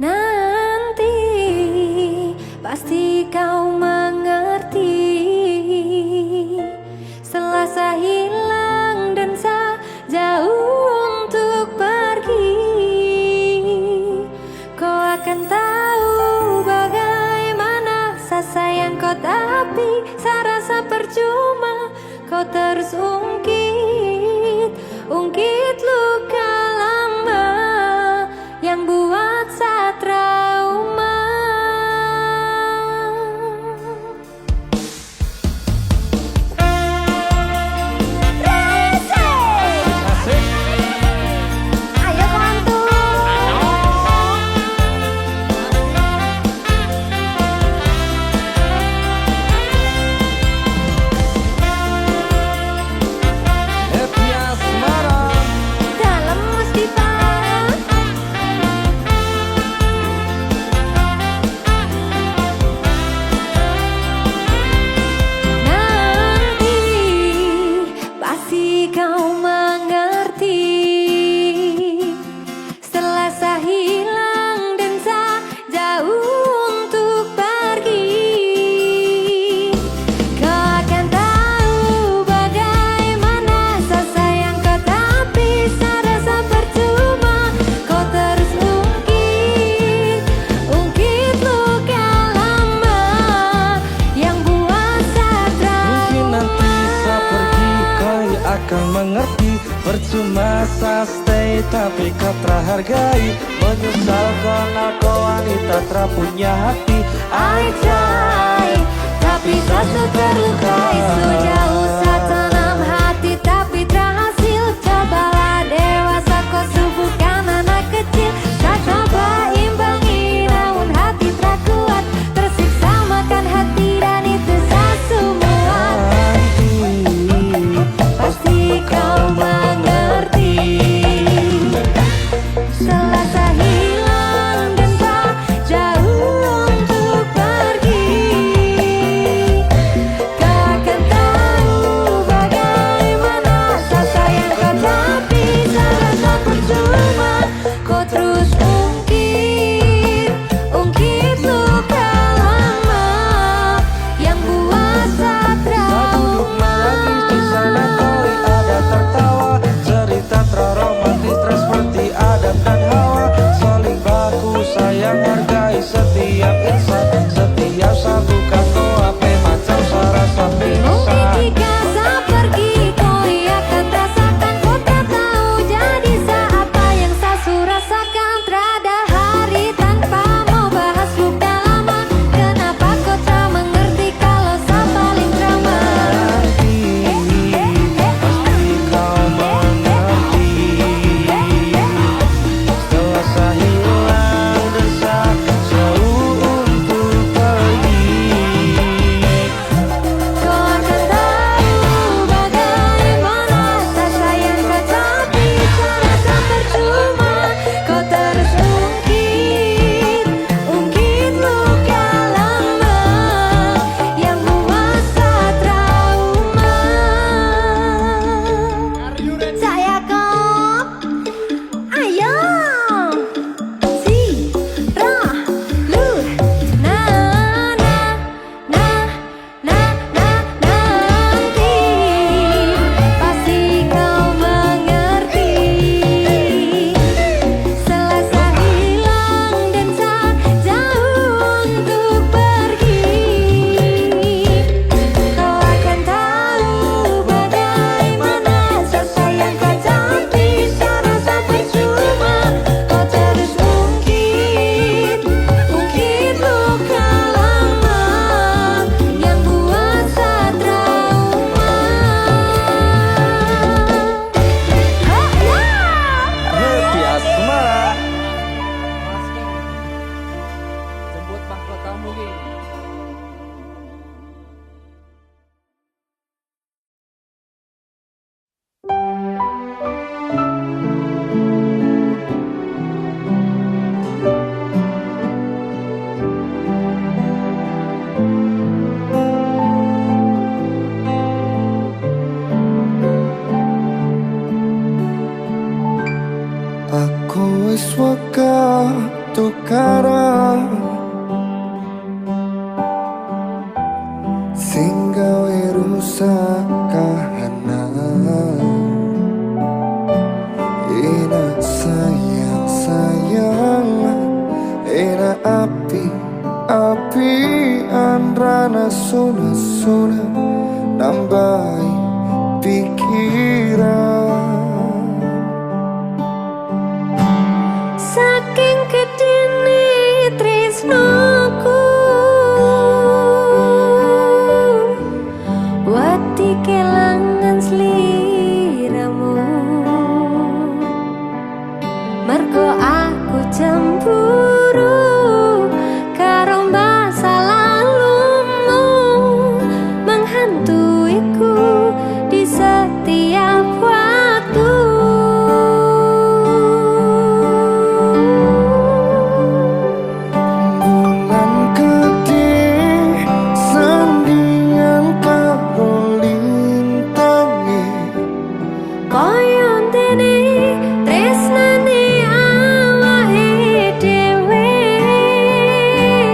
Nanti pasti kau mengerti. Selasa hilang dan jauh untuk pergi. Kau akan tahu bagaimana rasa sayang kau, tapi saya rasa percuma. Kau terus ungkit luka lama yang buat saya trauma. Ayo pantun. Happy Asmara. Dalam mesti parah. Nanti pasti kau mengerti. Setelah saya hilang dan saya jauh untuk pergi. Kau akan tahu bagaimana rasa sayang kau, tapi saya rasa percuma. Kau terus ungkit luka lama yang buat saya Mungkin nanti saya pergi kau akan mengerti. Percuma saya stay tapi kau terhargai. Menyesal karena kau wanita tak punya hati. I try, tapi saya terlukai. Sejauh saya tanam hati, tapi terhasil. Cobalah dewasa, kau subuhkan anak kecil. Saya coba imbangi, namun hati tak kuat. Tersiksa makan hati dan itu saya semua. Pasti kau mengerti. Setelah saya hilang dan saya jauh untuk pergi. Kau akan Usakahana ina sayang ina api anrana suna nambai pikiran saking gedene tresnoku wati kelangan sliramu mergo aku cemburu karo masa lalumu menghantuiku di setiap waktu. bulan gede sandingan karo lintangi Koyo dene tresnane awake dhewe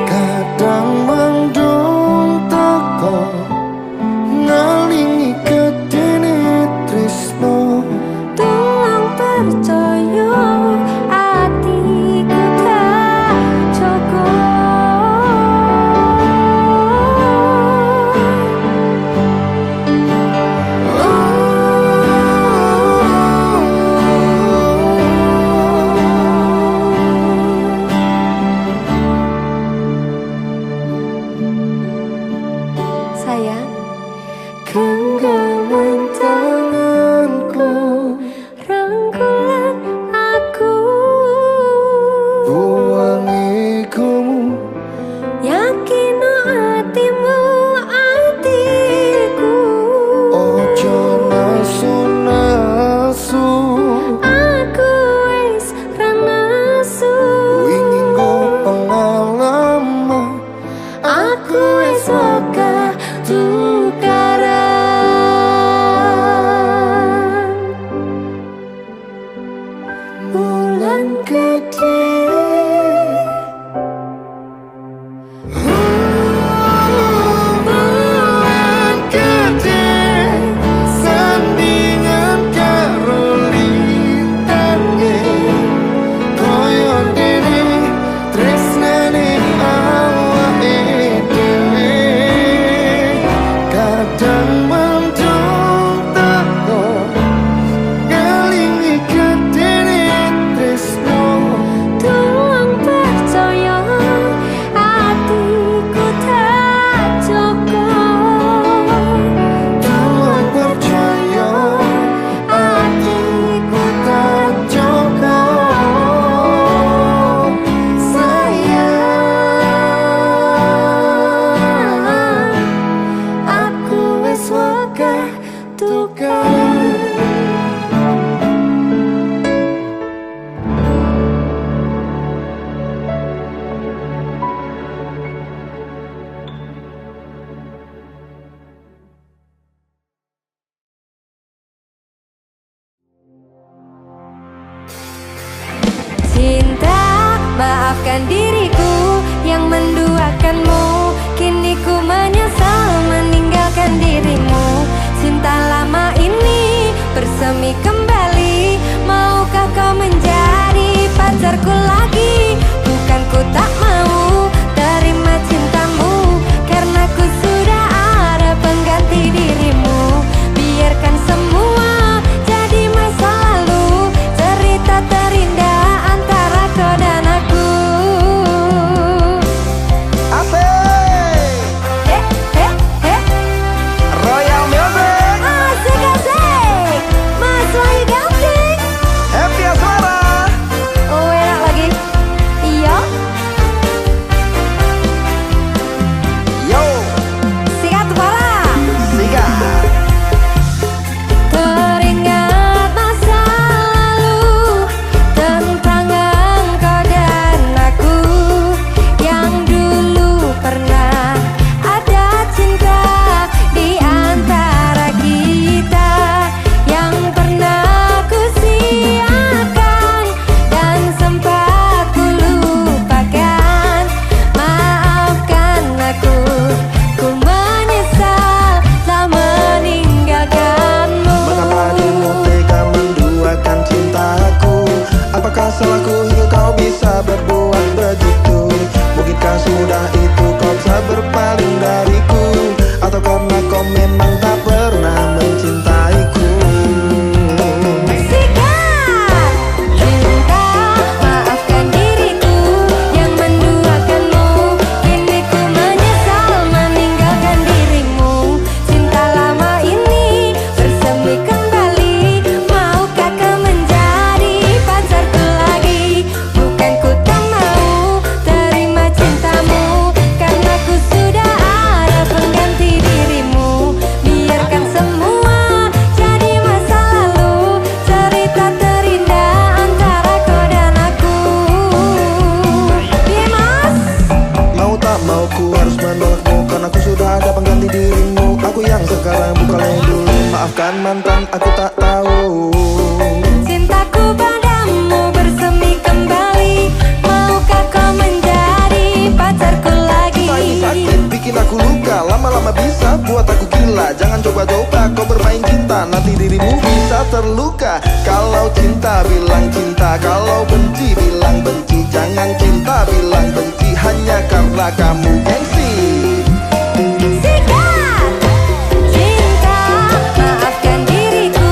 kadang mendung teko ngalingi gedene tresno tulung percaya atiku tak sayang genggaman tanganku rangkulan aku buangiku yakino atimu atiku ojo nasu aku wis ra nasu ingin go pengalaman aku wis waka tukaran bulan gede bulan gede sandingan karo lintangi koyo dene tresnane awake dhewe kadang mendung teko ngalingi gedene tresno tulung percaya atiku tak cukup tulung percaya atiku tak cukup sayang aku wis wegah tukaran. Cinta, maafkan diriku yang menduakanmu. Kini ku menyesal meninggalkan dirimu. Cinta lama ini bersemi kembali. Maukah kau menjadi pacarku lagi? Bukan ku tak mau terima cintamu, karena ku sudah ada pengganti dirimu. Biarkan semua jadi masa lalu, cerita terindah antara kau dan aku. memang tak pernah mencintaiku. Sikat cinta, maafkan diriku yang menduakanmu. Kini ku menyesal meninggalkan dirimu. Cinta lama ini bersemi kembali. Maukah kau menjadi pacarku lagi? Bukan ku tak mau terima cintamu, karena ku sudah ada pengganti dirimu. Biarkan semua jadi masa lalu, cerita terindah antara kau dan aku. Iya mas? Mau tak mau ku harus menolakmu, karena aku sudah ada pengganti dirimu. Aku yang sekarang bukan yang dulu. Maafkan mantan, aku tak tahu. Cintaku padamu bersemi kembali. Maukah kau menjadi pacarku lagi? Ini sakit, bikin aku luka. Lama-lama bisa buat aku gila. Jangan coba-coba kau bermain cinta, nanti dirimu bisa terluka. Kalau cinta bilang cinta, kalau benci bilang benci. Jangan cinta bilang benci hanya karena kamu gengsi. Sikat cinta, maafkan diriku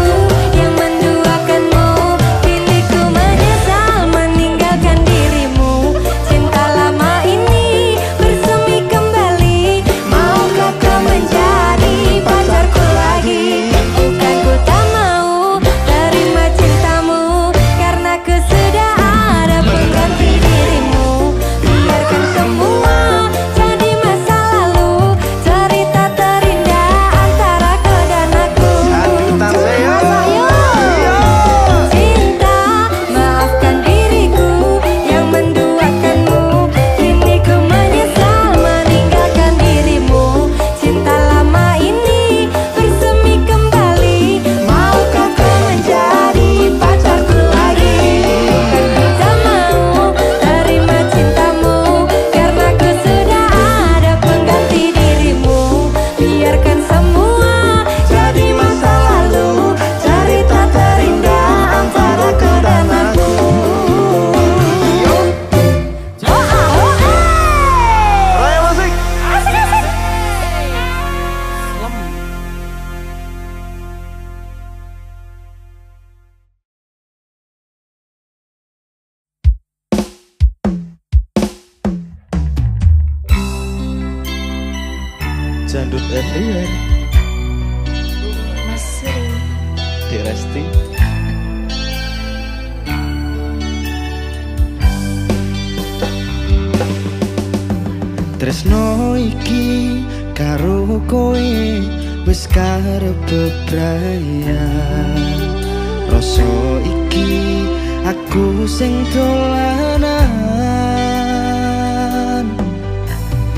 yang menduakanmu. Kini ku menyesal meninggalkan dirimu. Cinta lama ini bersemi kembali. Maukah kau menjadi pacarku lagi? Bukan ku tak mau terima cintamu, karena ku sudah ada pengganti dirimu. Biarkan semua jadi masa lalu, cerita terindah antara kau dan aku. Cinta saya. Cinta, maafkan diriku yang menduakanmu. Kini ku menyesal meninggalkan dirimu. Cinta lama ini bersemi kembali. Maukah kau menjadi pacarku lagi? Bukan ku tak mau terima cintamu, karena ku sudah ada pengganti dirimu. Biarkan semua jadi masa lalu, cerita terindah antara kau dan aku. Raya musik. Asik. Jandut everywhere. Mas Suri. Di Resti. Tresno iki karo kowe wis karep bebrayan. Rasa iki aku sing dolanan.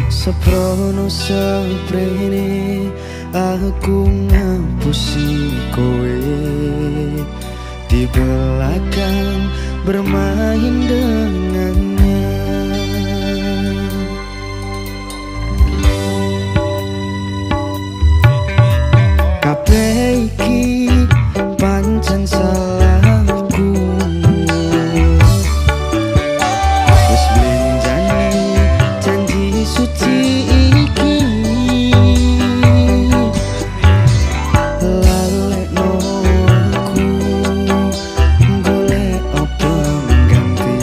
Seprono seprene aku ngapusi kowe di belakang bermain dengannya. Kabeh iki pancen salahku. Wis blenjani janji suci iki, lalekno aku golek apa ganti.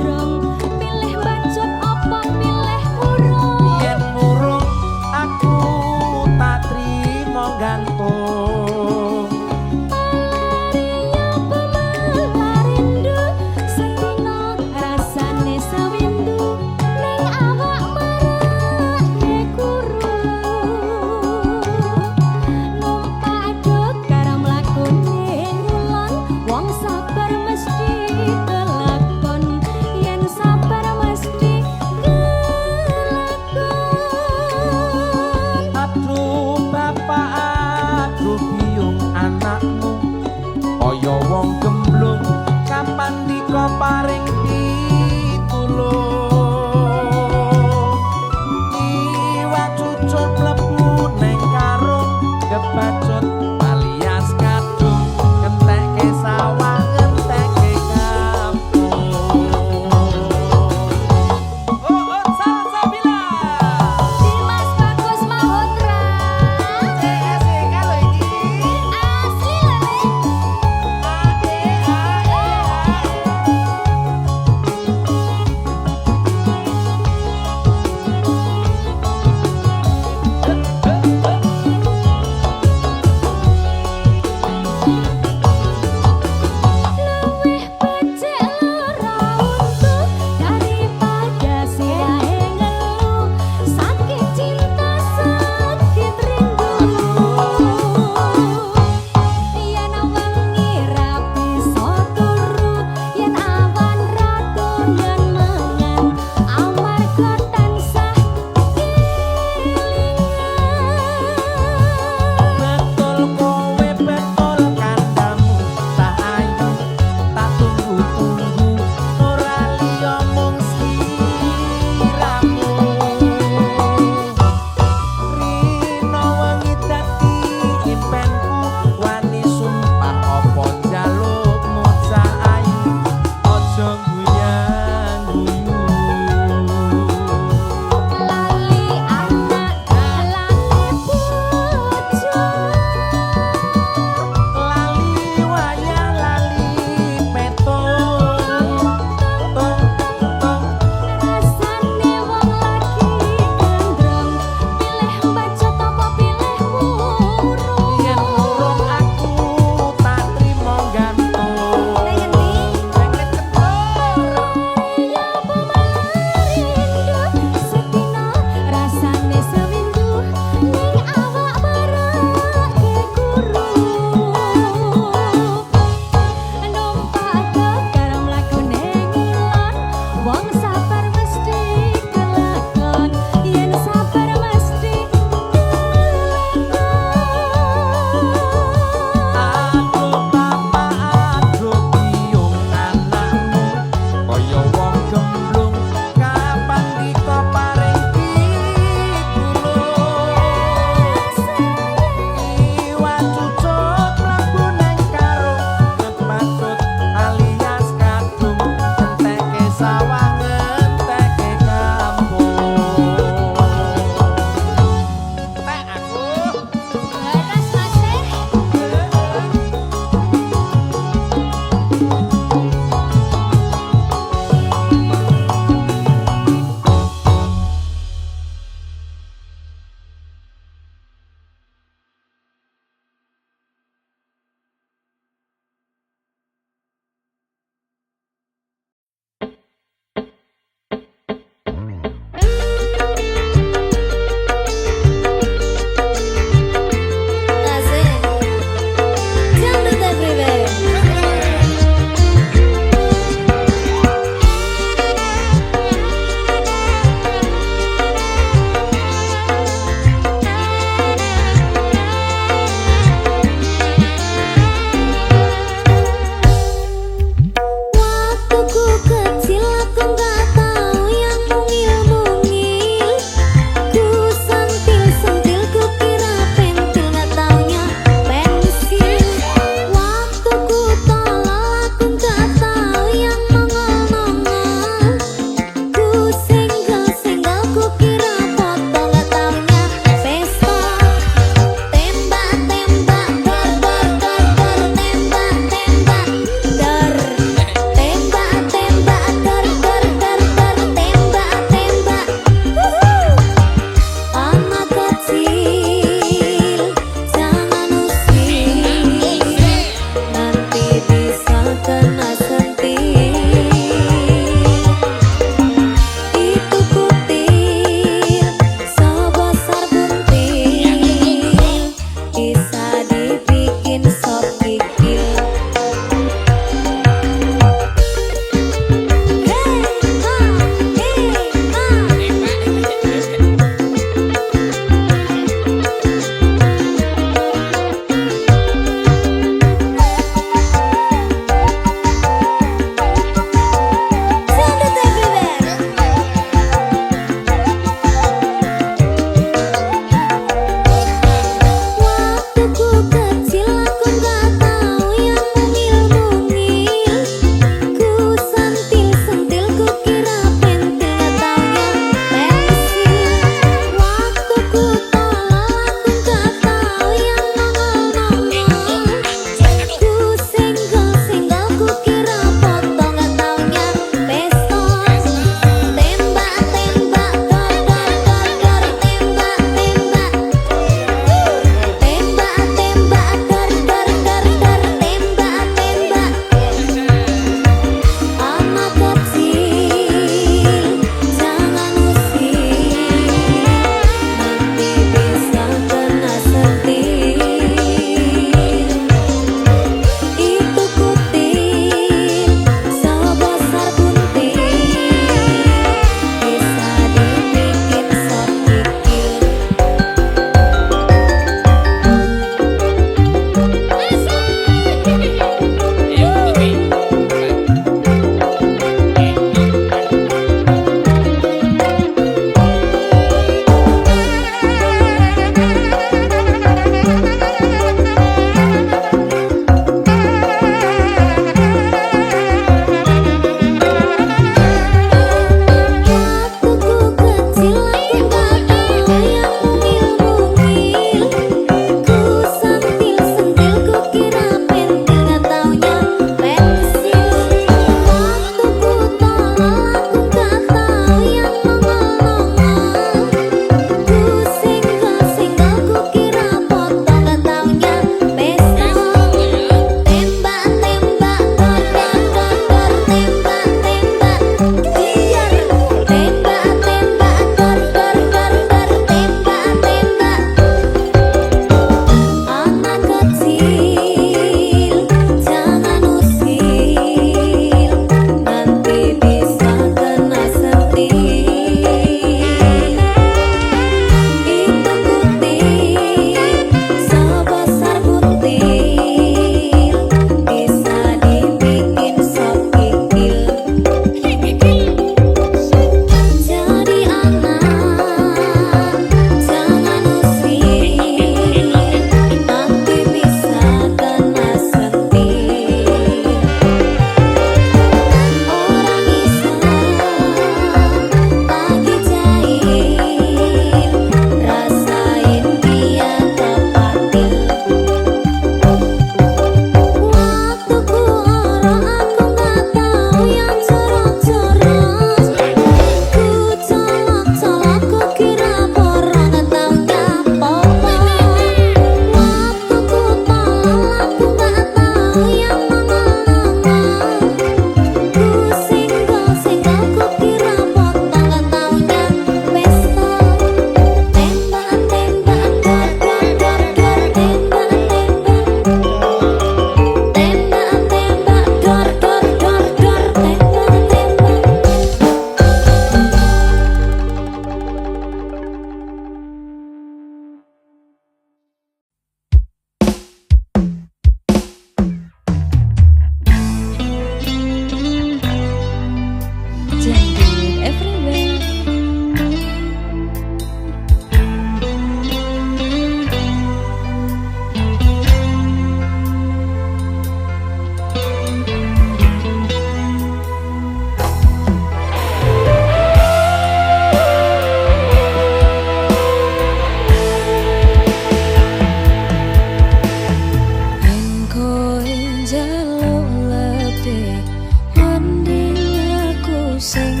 sing